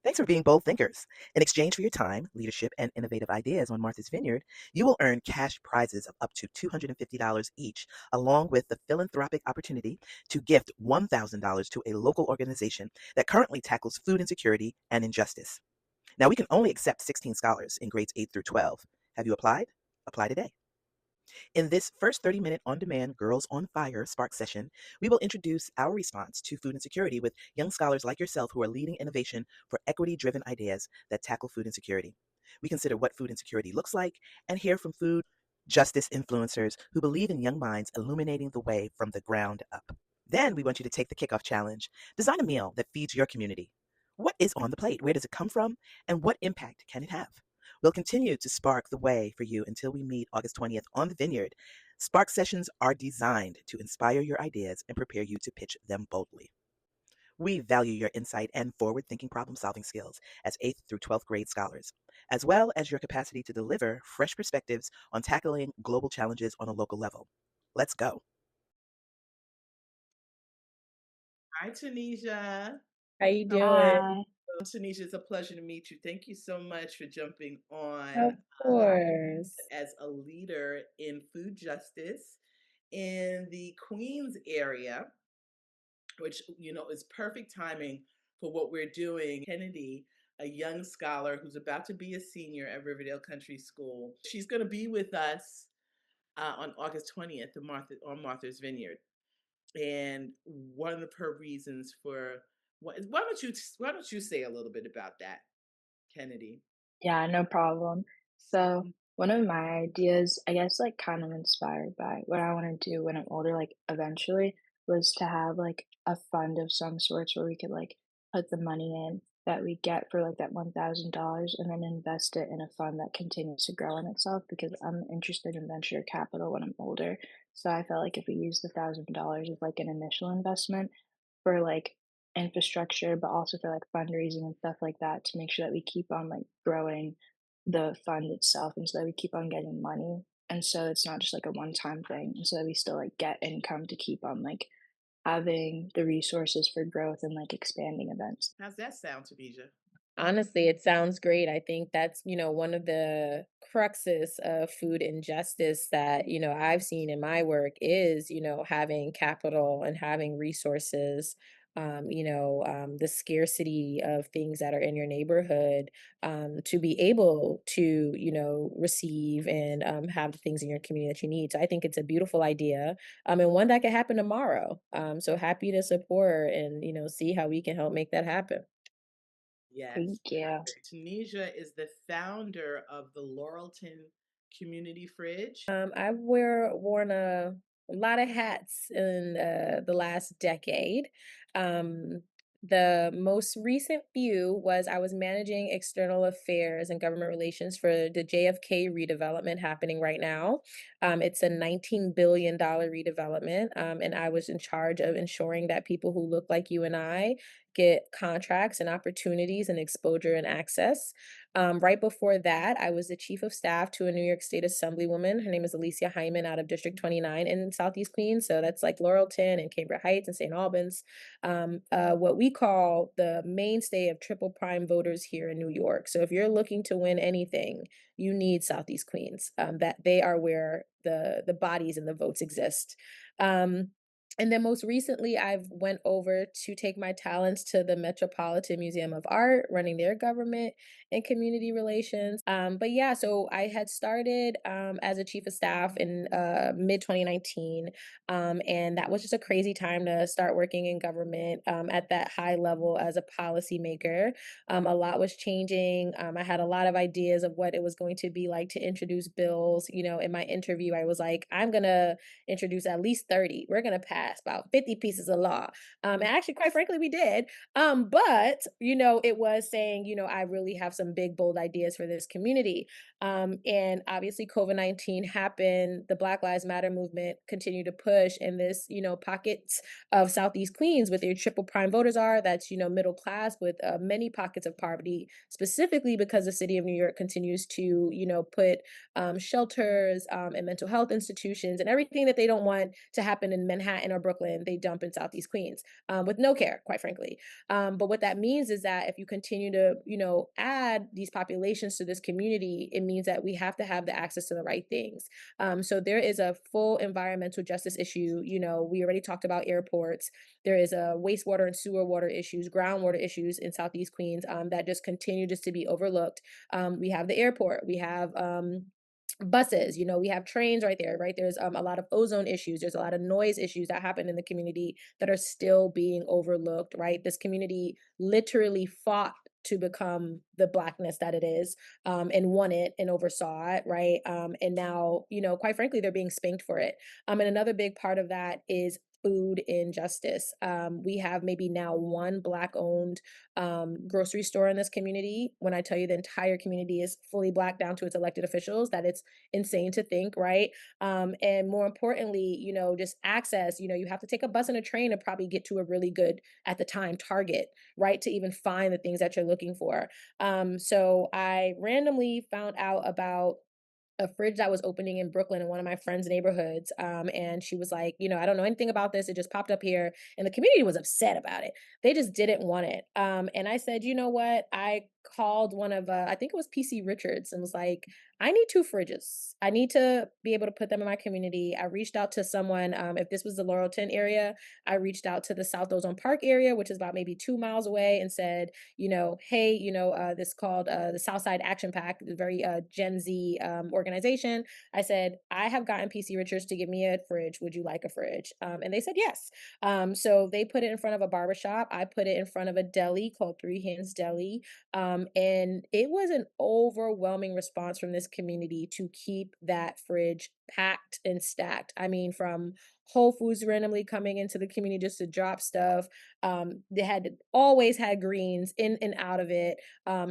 Thanks for being bold thinkers. In exchange for your time, leadership, and innovative ideas on Martha's Vineyard, you will earn cash prizes of up to $250 each, along with the philanthropic opportunity to gift $1,000 to a local organization that currently tackles food insecurity and injustice. Now, we can only accept 16 scholars in grades 8 through 12. Have you applied? Apply today. In this first 30-minute on-demand Girls on Fire Spark session, we will introduce our response to food insecurity with young scholars like yourself who are leading innovation for equity-driven ideas that tackle food insecurity. We consider what food insecurity looks like and hear from food justice influencers who believe in young minds illuminating the way from the ground up. Then we want you to take the kickoff challenge. Design a meal that feeds your community. What is on the plate? Where does it come from? And what impact can it have? We'll continue to spark the way for you until we meet August 20th on the Vineyard. Spark sessions are designed to inspire your ideas and prepare you to pitch them boldly. We value your insight and forward thinking problem solving skills as 8th through 12th grade scholars, as well as your capacity to deliver fresh perspectives on tackling global challenges on a local level. Let's go. Hi, Tunisia. How you doing? Hi, Tunisia, it's a pleasure to meet you. Thank you so much for jumping Of on course. as a leader in food justice in the Queens area, which is perfect timing for what we're doing. Kennedy, a young scholar who's about to be a senior at Riverdale Country School, she's going to be with us on August 20th on Martha's Vineyard. And one of her reasons for why don't you say a little bit about that, Kennedy? yeah, no problem. So, one of my ideas, I guess, like kind of inspired by what I want to do when I'm older, like eventually, was to have like a fund of some sorts where we could like put the money in that we get for like that $1,000 and then invest it in a fund that continues to grow in itself because I'm interested in venture capital when I'm older. So I felt like if we use the $1,000 as like an initial investment for like infrastructure, but also for like fundraising and stuff like that to make sure that we keep on like growing the fund itself and so that we keep on getting money. And so it's not just like a one time thing. And so that we still like get income to keep on like having the resources for growth and like expanding events. How's that sound, Tunisia? Honestly, it sounds great. I think that's, one of the cruxes of food injustice that, I've seen in my work is, having capital and having resources, the scarcity of things that are in your neighborhood, to be able to, receive and have the things in your community that you need. So I think it's a beautiful idea, and one that could happen tomorrow. So happy to support and, see how we can help make that happen. Yes. Thank you. Tunisia is the founder of the Laurelton Community Fridge. I've worn a lot of hats in the last decade. Um, the most recent few was I was managing external affairs and government relations for the JFK redevelopment happening right now. It's a $19 billion redevelopment, and I was in charge of ensuring that people who look like you and I get contracts and opportunities and exposure and access. Right before that, I was the chief of staff to a New York State Assemblywoman. Her name is Alicia Hyman out of District 29 in Southeast Queens. So that's like Laurelton and Cambridge Heights and St. Albans. What we call the mainstay of triple prime voters here in New York. So if you're looking to win anything, you need Southeast Queens. That they are where the bodies and the votes exist. Um, and then most recently, I've went over to take my talents to the Metropolitan Museum of Art, running their government and community relations. But yeah, so I had started as a chief of staff in mid 2019, and that was just a crazy time to start working in government at that high level as a policymaker. A lot was changing. I had a lot of ideas of what it was going to be like to introduce bills. In my interview, I was like, I'm gonna introduce at least 30. We're gonna pass about 50 pieces of law. And actually, quite frankly, we did. But it was saying, I really have some big, bold ideas for this community. And obviously, COVID-19 happened. The Black Lives Matter movement continued to push, and this, pockets of Southeast Queens, with their triple prime voters are, that's, middle class with many pockets of poverty, specifically because the city of New York continues to, put shelters and mental health institutions and everything that they don't want to happen in Manhattan or Brooklyn, they dump in Southeast Queens with no care, quite frankly. But what that means is that if you continue to, add these populations to this community, it means that we have to have the access to the right things. So there is a full environmental justice issue. We already talked about airports. There is a wastewater and sewer water issues, groundwater issues in Southeast Queens that just continue just to be overlooked. We have the airport. We have buses, we have trains right there, right? There's a lot of ozone issues, there's a lot of noise issues that happen in the community that are still being overlooked, right? This community literally fought to become the blackness that it is, and won it and oversaw it, right? And now, quite frankly, they're being spanked for it. And another big part of that is food injustice. We have maybe now one Black owned grocery store in this community. When I tell you the entire community is fully Black down to its elected officials, that it's insane to think, right? And more importantly, just access, you have to take a bus and a train to probably get to a really good, at the time, Target, right? To even find the things that you're looking for. So I randomly found out about a fridge that was opening in Brooklyn in one of my friend's neighborhoods. And she was like, I don't know anything about this. It just popped up here. And the community was upset about it. They just didn't want it. And I said, you know what? I called one of, I think it was PC Richards, and was like, I need two fridges. I need to be able to put them in my community. I reached out to someone, if this was the Laurelton area, I reached out to the South Ozone Park area, which is about maybe 2 miles away, and said, hey, this called the Southside Action Pack, the very Gen Z organization. I said, I have gotten PC Richards to give me a fridge. Would you like a fridge? And they said yes. So they put it in front of a barbershop. I put it in front of a deli called Three Hands Deli. And it was an overwhelming response from this community to keep that fridge packed and stacked. I mean, from Whole Foods randomly coming into the community just to drop stuff. They had always had greens in and out of it.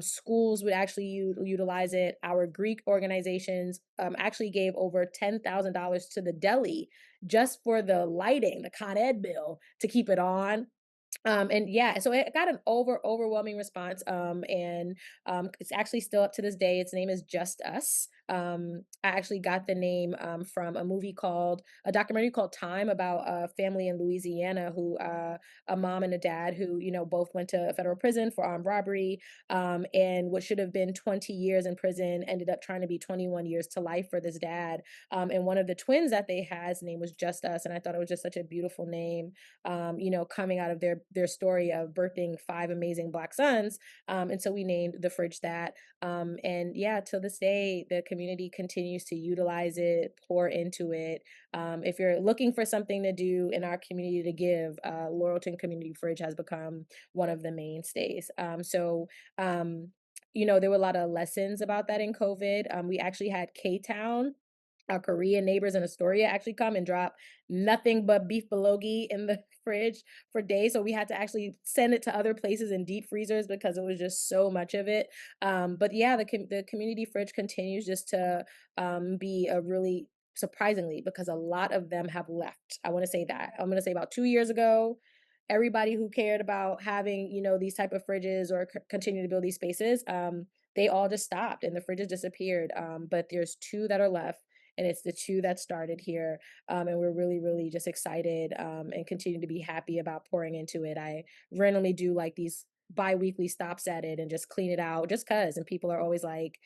Schools would actually utilize it. Our Greek organizations actually gave over $10,000 to the deli just for the lighting, the Con Ed bill, to keep it on. And yeah, so it got an overwhelming response. And it's actually still up to this day. Its name is Just Us. I actually got the name from a documentary called Time, about a family in Louisiana who, a mom and a dad who, both went to federal prison for armed robbery. And what should have been 20 years in prison ended up trying to be 21 years to life for this dad. And one of the twins that they had, his name was Just Us. And I thought it was just such a beautiful name, coming out of their story of birthing five amazing Black sons. And so we named the fridge that. And yeah, till this day, the community continues to utilize it, pour into it. If you're looking for something to do in our community to give, Laurelton Community Fridge has become one of the mainstays. There were a lot of lessons about that in COVID. We actually had K-Town, our Korean neighbors in Astoria, actually come and drop nothing but beef bulgogi in the fridge for days. So we had to actually send it to other places in deep freezers because it was just so much of it. But yeah, the community fridge continues just to be a really, surprisingly, because a lot of them have left. I want to say that. I'm going to say about 2 years ago, everybody who cared about having, these type of fridges or continue to build these spaces, they all just stopped and the fridges disappeared. But there's two that are left, and it's the two that started here. And we're really, really just excited, and continue to be happy about pouring into it. I randomly do like these bi-weekly stops at it and just clean it out just cuz, and people are always like,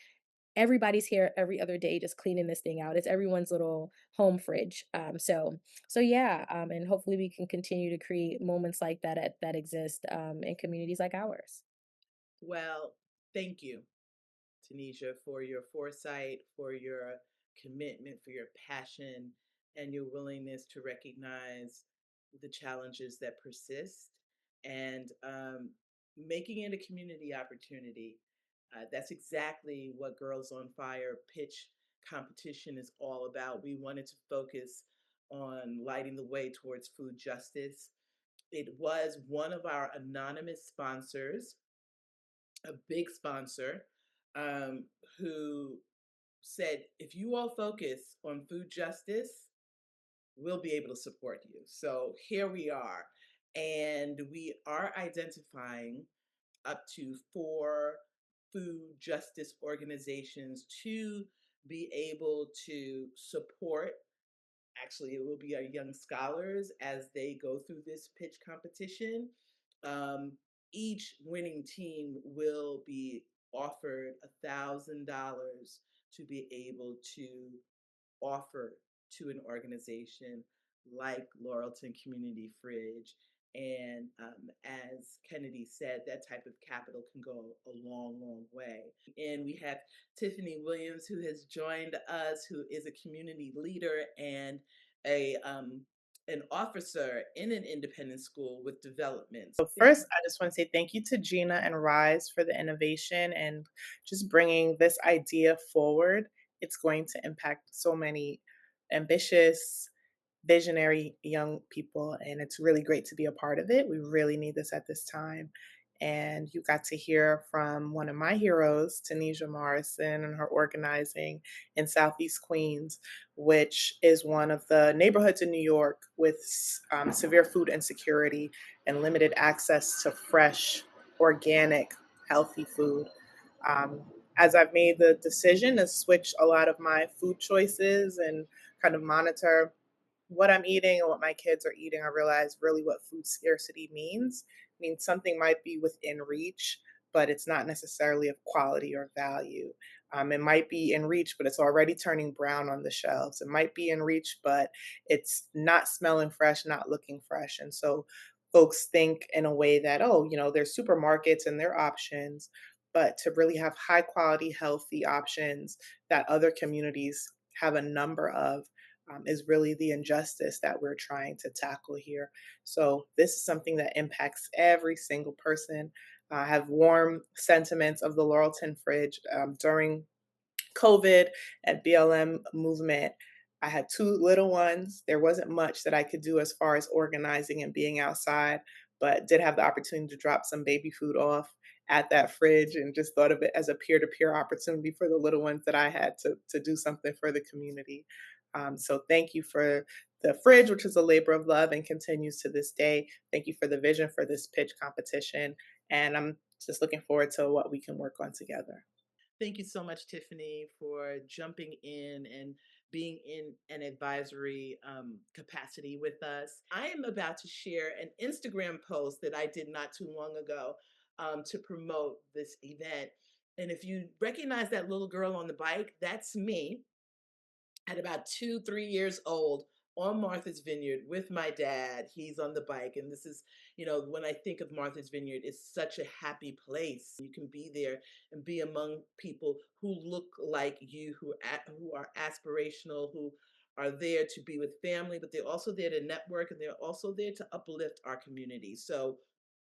everybody's here every other day just cleaning this thing out. It's everyone's little home fridge. So yeah, and hopefully we can continue to create moments like that exist in communities like ours. Well, thank you, Tanisha, for your foresight, for your commitment, for your passion, and your willingness to recognize the challenges that persist, and making it a community opportunity. That's exactly what Girls on Fire pitch competition is all about. We wanted to focus on lighting the way towards food justice. It was one of our anonymous sponsors, a big sponsor, um, who said, if you all focus on food justice, we'll be able to support you. So here we are. And we are identifying up to 4 food justice organizations to be able to support. Actually, it will be our young scholars as they go through this pitch competition. Um, each winning team will be offered $1,000 to be able to offer to an organization like Laurelton Community Fridge. And as Kennedy said, that type of capital can go a long, long way. And we have Tiffany Williams, who has joined us, who is a community leader and a an officer in an independent school with development. So first, I just want to say thank you to Gina and Rise for the innovation and just bringing this idea forward. It's going to impact so many ambitious, visionary young people, and it's really great to be a part of it. We really need this at this time. And you got to hear from one of my heroes, Tanisha Morrison, and her organizing in Southeast Queens, which is one of the neighborhoods in New York with severe food insecurity and limited access to fresh, organic, healthy food. Um, as I've made the decision to switch a lot of my food choices and kind of monitor what I'm eating and what my kids are eating, I realize really what food scarcity means. I mean, something might be within reach, but it's not necessarily of quality or value. It might be in reach, but it's already turning brown on the shelves. It might be in reach, but it's not smelling fresh, not looking fresh. And so folks think in a way that, oh, there's supermarkets and their options, but to really have high quality, healthy options that other communities have a number of is really the injustice that we're trying to tackle here. So this is something that impacts every single person. I have warm sentiments of the Laurelton Fridge during COVID and BLM movement. I had 2 little ones. There wasn't much that I could do as far as organizing and being outside, but did have the opportunity to drop some baby food off at that fridge and just thought of it as a peer-to-peer opportunity for the little ones that I had to do something for the community. So thank you for the fridge, which is a labor of love and continues to this day. Thank you for the vision for this pitch competition. And I'm just looking forward to what we can work on together. Thank you so much, Tiffany, for jumping in and being in an advisory capacity with us. I am about to share an Instagram post that I did not too long ago to promote this event. And if you recognize that little girl on the bike, that's me at about 2, 3 years old on Martha's Vineyard with my dad. He's on the bike. And this is, when I think of Martha's Vineyard, it's such a happy place. You can be there and be among people who look like you, who are aspirational, who are there to be with family, but they're also there to network and they're also there to uplift our community. So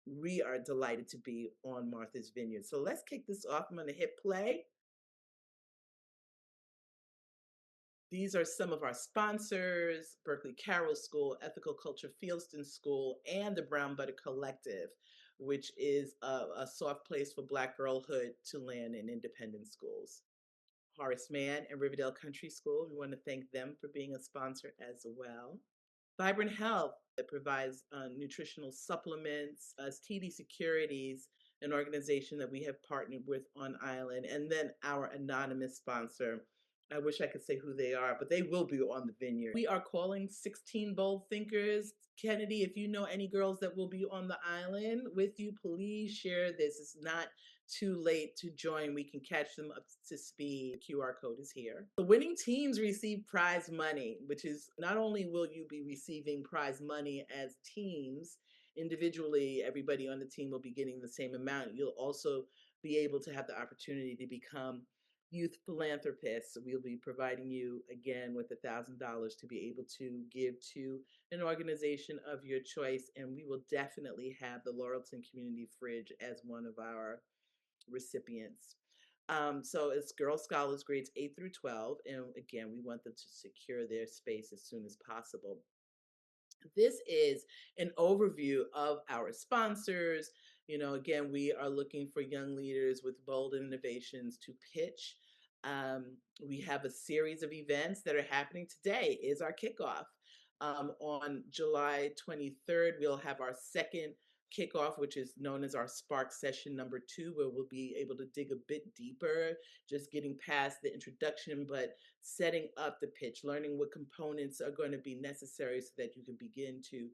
we are delighted to be on Martha's Vineyard. So let's kick this off. I'm going to hit play. These are some of our sponsors: Berkeley Carroll School, Ethical Culture Fieldston School, and the Brown Butter Collective, which is a soft place for Black girlhood to land in independent schools. Horace Mann and Riverdale Country School, we want to thank them for being a sponsor as well. Vibrant Health, that provides nutritional supplements. TD Securities, an organization that we have partnered with on Island. And then our anonymous sponsor, I wish I could say who they are, but they will be on the Vineyard. We are calling 16 Bold Thinkers. Kennedy, if you know any girls that will be on the island with you, please share this. It's not too late to join. We can catch them up to speed. The QR code is here. The winning teams receive prize money, which is not only will you be receiving prize money as teams, individually, everybody on the team will be getting the same amount. You'll also be able to have the opportunity to become youth philanthropists. So we'll be providing you again with $1,000 to be able to give to an organization of your choice. And we will definitely have the Laurelton Community Fridge as one of our recipients. So it's Girl Scholars grades 8 through 12. And again, we want them to secure their space as soon as possible. This is an overview of our sponsors. Again, we are looking for young leaders with bold innovations to pitch. We have a series of events that are happening. Today is our kickoff. On July 23rd, we'll have our second kickoff, which is known as our Spark Session number 2, where we'll be able to dig a bit deeper, just getting past the introduction, but setting up the pitch, learning what components are going to be necessary so that you can begin to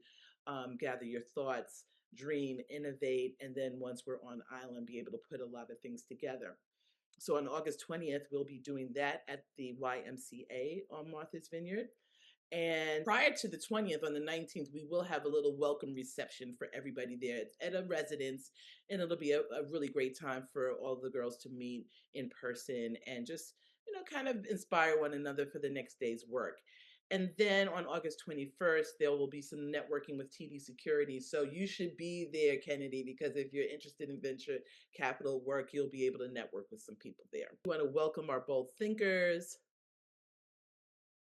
gather your thoughts, dream, innovate, and then once we're on island, be able to put a lot of things together. So on August 20th, we'll be doing that at the YMCA on Martha's Vineyard. And prior to the 20th, on the 19th, we will have a little welcome reception for everybody there. It's at a residence, and it'll be a really great time for all the girls to meet in person and just, kind of inspire one another for the next day's work. And then on August 21st, there will be some networking with TD Security. So you should be there, Kennedy, because if you're interested in venture capital work, you'll be able to network with some people there. We want to welcome our bold thinkers.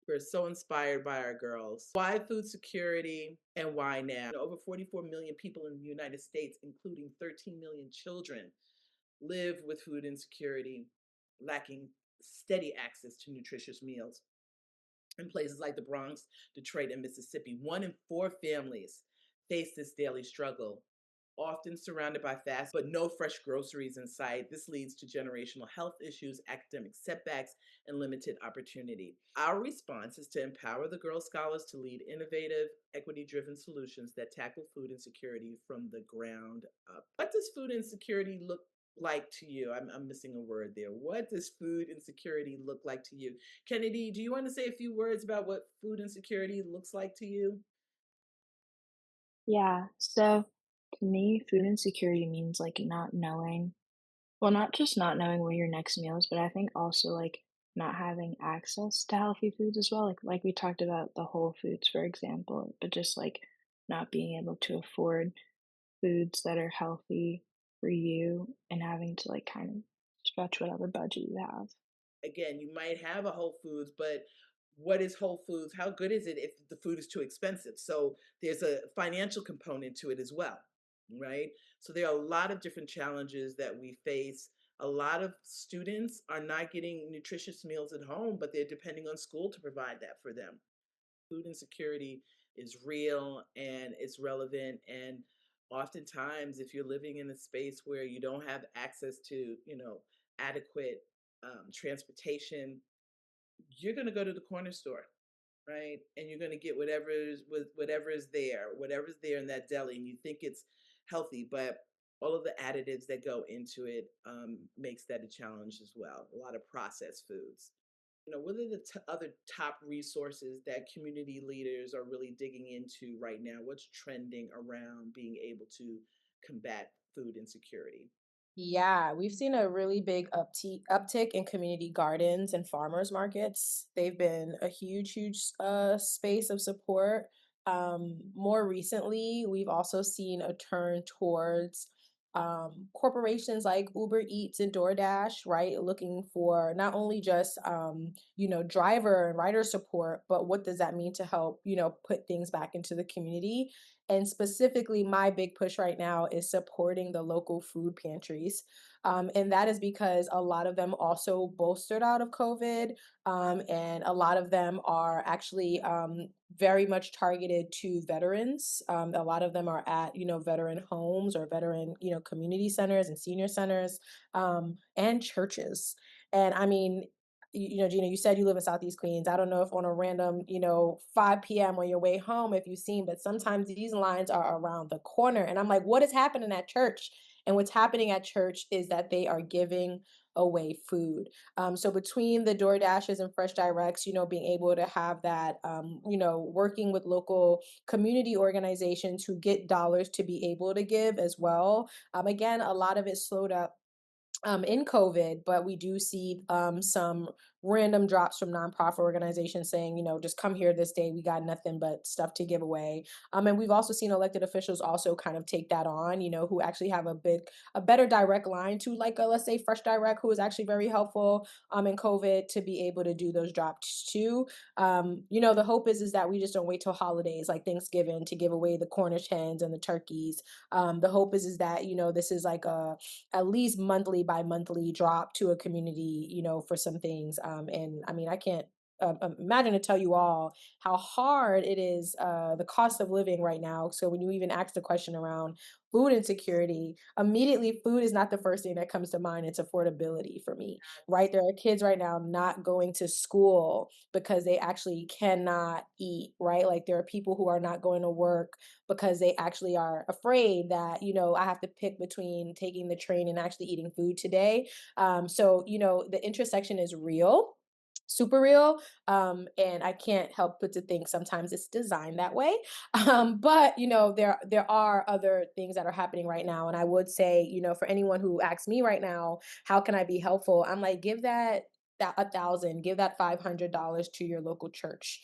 We're so inspired by our girls. Why food security and why now? Over 44 million people in the United States, including 13 million children, live with food insecurity, lacking steady access to nutritious meals. In places like the Bronx, Detroit, and Mississippi, 1 in 4 families face this daily struggle, often surrounded by fast but no fresh groceries in sight. This leads to generational health issues, academic setbacks, and limited opportunity. Our response is to empower the Girl Scholars to lead innovative, equity-driven solutions that tackle food insecurity from the ground up. What does food insecurity look like to you? I'm missing a word there. What does food insecurity look like to you? Kennedy, do you want to say a few words about what food insecurity looks like to you? Yeah, so to me, food insecurity means like not knowing, well, not just not knowing where your next meal is, but I think also like not having access to healthy foods as well. Like we talked about the whole foods, for example, but just like not being able to afford foods that are healthy for you and having to like kind of stretch whatever budget you have. Again, you might have a Whole Foods, but what is Whole Foods? How good is it if the food is too expensive? So there's a financial component to it as well, right? So there are a lot of different challenges that we face. A lot of students are not getting nutritious meals at home, but they're depending on school to provide that for them. Food insecurity is real and it's relevant. And oftentimes, if you're living in a space where you don't have access to, adequate transportation, you're going to go to the corner store, right? And you're going to get whatever's there in that deli, and you think it's healthy, but all of the additives that go into it makes that a challenge as well. A lot of processed foods. What are the other top resources that community leaders are really digging into right now? What's trending around being able to combat food insecurity? Yeah, we've seen a really big uptick in community gardens and farmers markets. They've been a huge space of support. More recently, we've also seen a turn towards corporations like Uber Eats and DoorDash, right? Looking for not only just driver and rider support, but what does that mean to help, put things back into the community? And specifically, my big push right now is supporting the local food pantries. And that is because a lot of them also bolstered out of COVID. And a lot of them are actually very much targeted to veterans. A lot of them are at, veteran homes or veteran, community centers and senior centers and churches. And I mean, Gina, you said you live in Southeast Queens. I don't know if on a random, 5 p.m. on your way home, if you've seen, but sometimes these lines are around the corner. And I'm like, what is happening at church? And what's happening at church is that they are giving away food. So between the Door Dashes and Fresh Directs, being able to have that, working with local community organizations who get dollars to be able to give as well. Again, a lot of it slowed up in COVID, but we do see some random drops from nonprofit organizations saying, just come here this day. We got nothing but stuff to give away. And we've also seen elected officials also kind of take that on, who actually have a better direct line to like let's say Fresh Direct, who is actually very helpful in COVID to be able to do those drops too. The hope is that we just don't wait till holidays like Thanksgiving to give away the Cornish hens and the turkeys. The hope is that this is like a at least monthly by monthly drop to a community, for some things. And I mean, I can't imagine to tell you all how hard it is, the cost of living right now. So when you even ask the question around food insecurity, immediately food is not the first thing that comes to mind. It's affordability for me, right? There are kids right now not going to school because they actually cannot eat, right? Like there are people who are not going to work because they actually are afraid that, I have to pick between taking the train and actually eating food today. So, the intersection is real, super real. And I can't help but to think sometimes it's designed that way. But there are other things that are happening right now. And I would say, for anyone who asks me right now, how can I be helpful? I'm like, give that 1,000, give that $500 to your local church.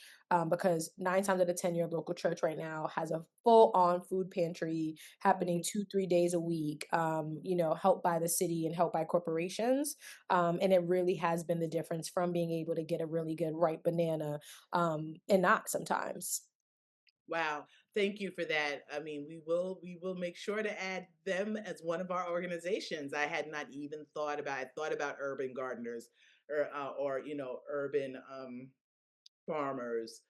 Because 9 times out of 10, your local church right now has a full on food pantry happening 2, 3 days a week, helped by the city and helped by corporations. And it really has been the difference from being able to get a really good ripe banana, and not sometimes. Wow. Thank you for that. I mean, we will make sure to add them as one of our organizations. I had not even thought about I thought about urban gardeners or urban farmers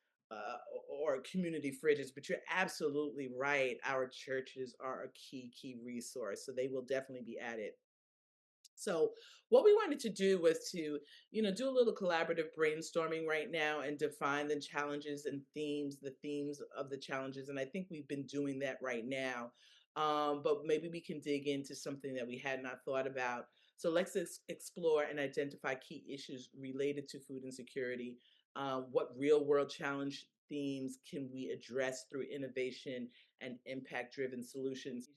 or community fridges, but you're absolutely right. Our churches are a key resource, so they will definitely be added. So what we wanted to do was to, do a little collaborative brainstorming right now and define the challenges and the themes of the challenges. And I think we've been doing that right now. But maybe we can dig into something that we had not thought about. So let's explore and identify key issues related to food insecurity. What real world challenge themes can we address through innovation and impact driven solutions?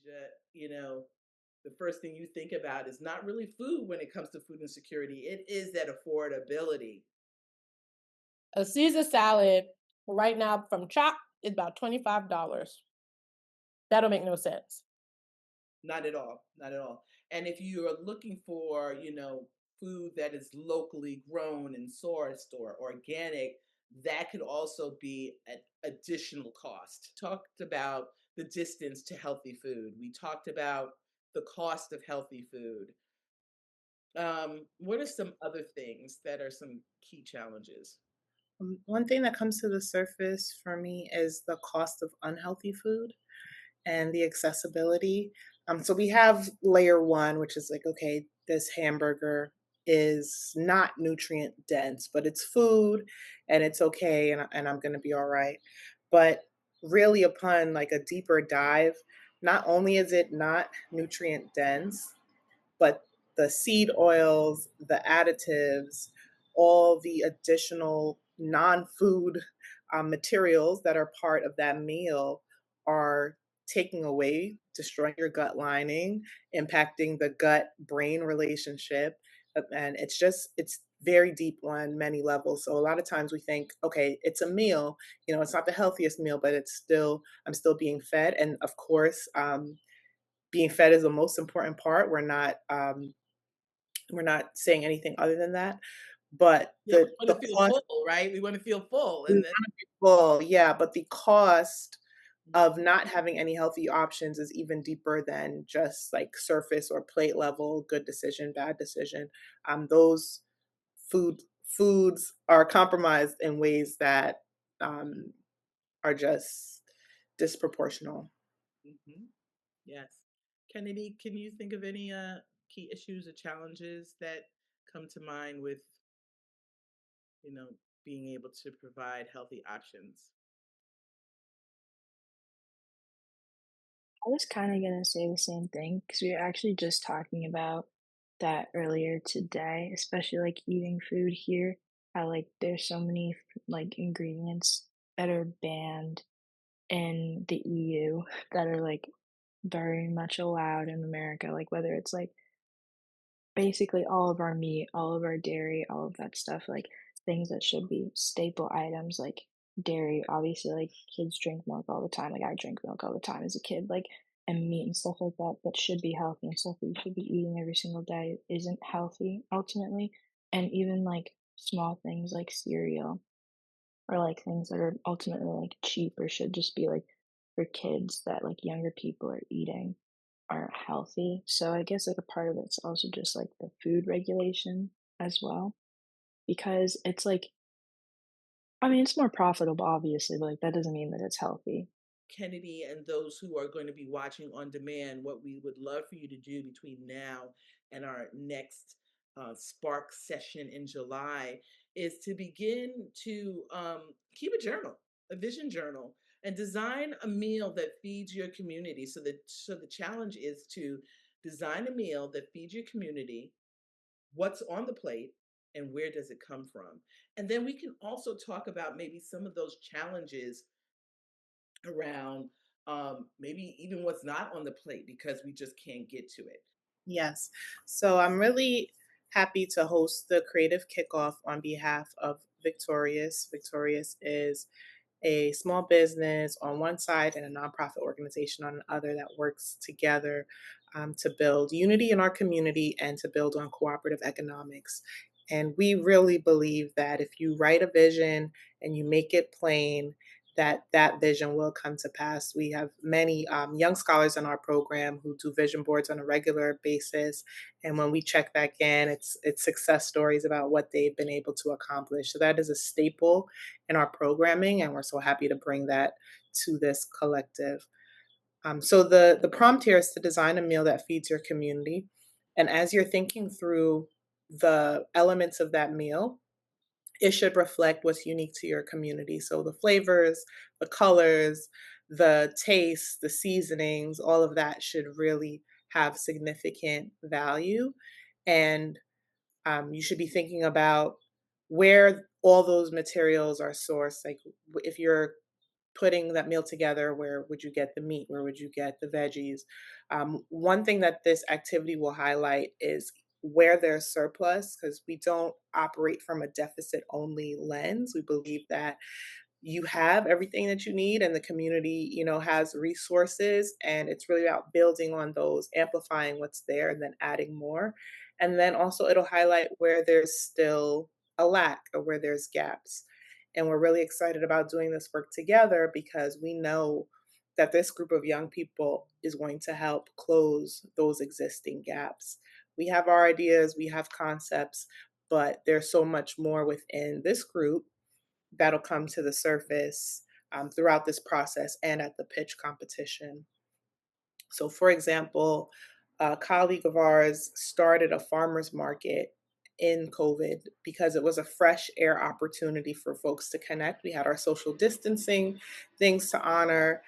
The first thing you think about is not really food when it comes to food insecurity. It is that affordability. A Caesar salad right now from Chop is about $25. That'll make no sense. Not at all. Not at all. And if you are looking for, food that is locally grown and sourced or organic, that could also be an additional cost. Talked about the distance to healthy food. We talked about the cost of healthy food. What are some other things that are some key challenges? One thing that comes to the surface for me is the cost of unhealthy food and the accessibility. So we have layer one, which is like, okay, this hamburger is not nutrient dense, but it's food and it's okay, and I'm going to be all right. But really, upon like a deeper dive, not only is it not nutrient dense, but the seed oils, the additives, all the additional non-food materials that are part of that meal are taking away, destroying your gut lining, impacting the gut brain relationship. And it's very deep on many levels. So a lot of times we think, okay, it's a meal, it's not the healthiest meal, but I'm still being fed. And of course, being fed is the most important part. We're not saying anything other than that. But Yeah, we the want to feel cost, full, right? We want to feel full, we and then wanna be full, yeah, but the cost of Mhm. not having any healthy options is even deeper than just like surface or plate level, good decision, bad decision. Those food foods are compromised in ways that um, are just disproportional. Mhm. Yes. Kennedy, can you think of any key issues or challenges that come to mind with you know being able to provide healthy options? I was kind of gonna say the same thing because we were actually just talking about that earlier today, especially like eating food here. How like there's so many like ingredients that are banned in the EU that are like very much allowed in America, like whether it's like basically all of our meat, all of our dairy, all of that stuff, like things that should be staple items, like dairy, obviously, like kids drink milk all the time. Like I drink milk all the time as a kid, like and meat and stuff like that that should be healthy and stuff that you should be eating every single day isn't healthy ultimately. And even like small things like cereal or like things that are ultimately like cheap or should just be like for kids that like younger people are eating aren't healthy. So I guess like a part of it's also just like the food regulation as well because it's like I mean it's more profitable obviously, but like that doesn't mean that it's healthy. Kennedy and those who are going to be watching on demand, what we would love for you to do between now and our next Spark session in July is to begin to keep a journal, a vision journal, and design a meal that feeds your community. So the challenge is to design a meal that feeds your community, what's on the plate, and where does it come from. And then we can also talk about maybe some of those challenges around maybe even what's not on the plate because we just can't get to it. Yes. So I'm really happy to host the creative kickoff on behalf of Victorious. Victorious is a small business on one side and a nonprofit organization on the other that works together to build unity in our community and to build on cooperative economics. And we really believe that if you write a vision and you make it plain, that that vision will come to pass. We have many young scholars in our program who do vision boards on a regular basis, and when we check back in, it's success stories about what they've been able to accomplish. So that is a staple in our programming, and we're so happy to bring that to this collective. So the prompt here is to design a meal that feeds your community, and as you're thinking through the elements of that meal, it should reflect what's unique to your community. So the flavors, the colors, the taste, the seasonings, all of that should really have significant value, and you should be thinking about where all those materials are sourced. Like if you're putting that meal together, where would you get the meat? Where would you get the veggies? One thing that this activity will highlight is where there's surplus, because we don't operate from a deficit only lens. We believe that you have everything that you need and the community, has resources, and it's really about building on those, amplifying what's there and then adding more. And then also it'll highlight where there's still a lack or where there's gaps. And we're really excited about doing this work together because we know that this group of young people is going to help close those existing gaps. We have our ideas, we have concepts, but there's so much more within this group that'll come to the surface throughout this process and at the pitch competition. So, for example, a colleague of ours started a farmer's market in COVID because it was a fresh air opportunity for folks to connect. We had our social distancing things to honor,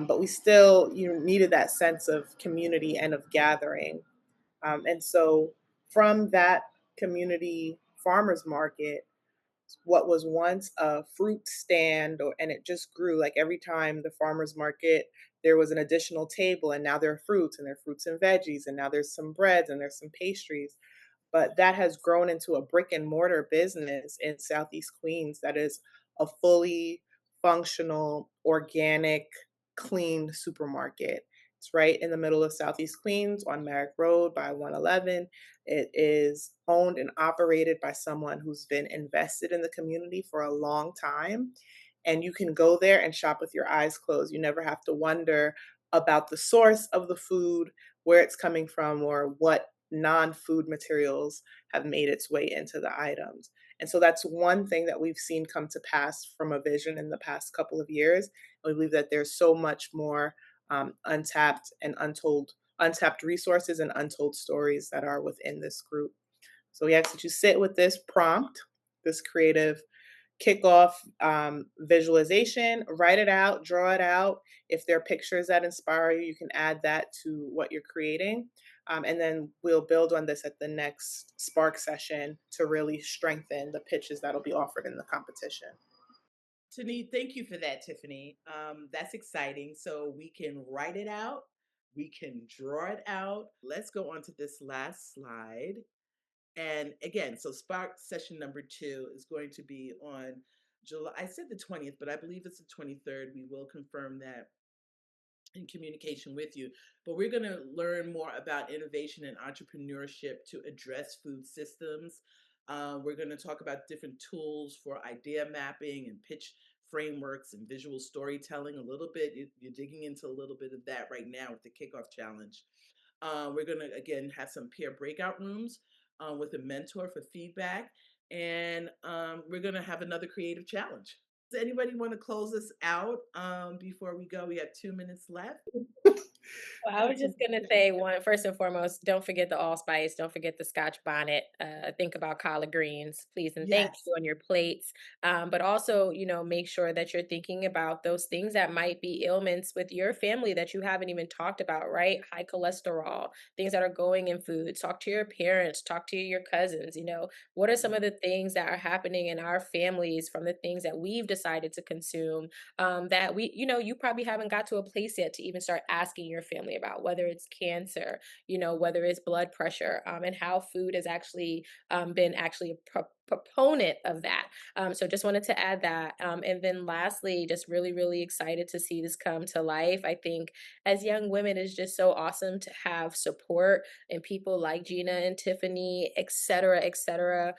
but we still needed that sense of community and of gathering. And so, from that community farmers market, what was once a fruit stand and it just grew. Like every time the farmers market there was an additional table, and now there are fruits, and there are fruits and veggies, and now there's some breads and there's some pastries. But that has grown into a brick and mortar business in Southeast Queens that is a fully functional, organic, clean supermarket. It's right in the middle of Southeast Queens on Merrick Road by 111. It is owned and operated by someone who's been invested in the community for a long time. And you can go there and shop with your eyes closed. You never have to wonder about the source of the food, where it's coming from, or what non-food materials have made its way into the items. And so that's one thing that we've seen come to pass from a vision in the past couple of years. We believe that there's so much more untapped and untapped resources and untold stories that are within this group. So we ask that you sit with this prompt, this creative kickoff visualization, write it out, draw it out. If there are pictures that inspire you, you can add that to what you're creating. And then we'll build on this at the next Spark session to really strengthen the pitches that'll be offered in the competition. Thank you for that, Tiffany. That's exciting. So we can write it out, we can draw it out. Let's go on to this last slide. And again, so Spark session number 2 is going to be on July, I said the 20th, but I believe it's the 23rd. We will confirm that in communication with you. But we're going to learn more about innovation and entrepreneurship to address food systems. We're going to talk about different tools for idea mapping and pitch frameworks and visual storytelling a little bit. You're digging into a little bit of that right now with the kickoff challenge. We're going to, again, have some peer breakout rooms with a mentor for feedback. And we're going to have another creative challenge. Does anybody want to close us out before we go? We have 2 minutes left. Well, I was just gonna say one first and foremost, don't forget the allspice, don't forget the Scotch bonnet. Think about collard greens, please and thank Yes. you on your plates. But also, make sure that you're thinking about those things that might be ailments with your family that you haven't even talked about, right? High cholesterol, things that are going in food. Talk to your parents, talk to your cousins. What are some of the things that are happening in our families from the things that we've decided to consume that you probably haven't got to a place yet to even start asking your family about, whether it's cancer, whether it's blood pressure, and how food has actually been actually a proponent of that. So just wanted to add that. And then lastly, just really, really excited to see this come to life. I think as young women, it's just so awesome to have support and people like Gina and Tiffany, et cetera, et cetera.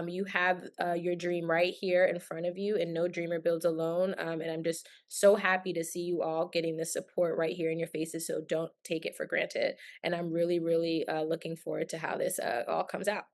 You have your dream right here in front of you, and no dreamer builds alone. And I'm just so happy to see you all getting the support right here in your faces. So don't take it for granted. And I'm really, really looking forward to how this all comes out.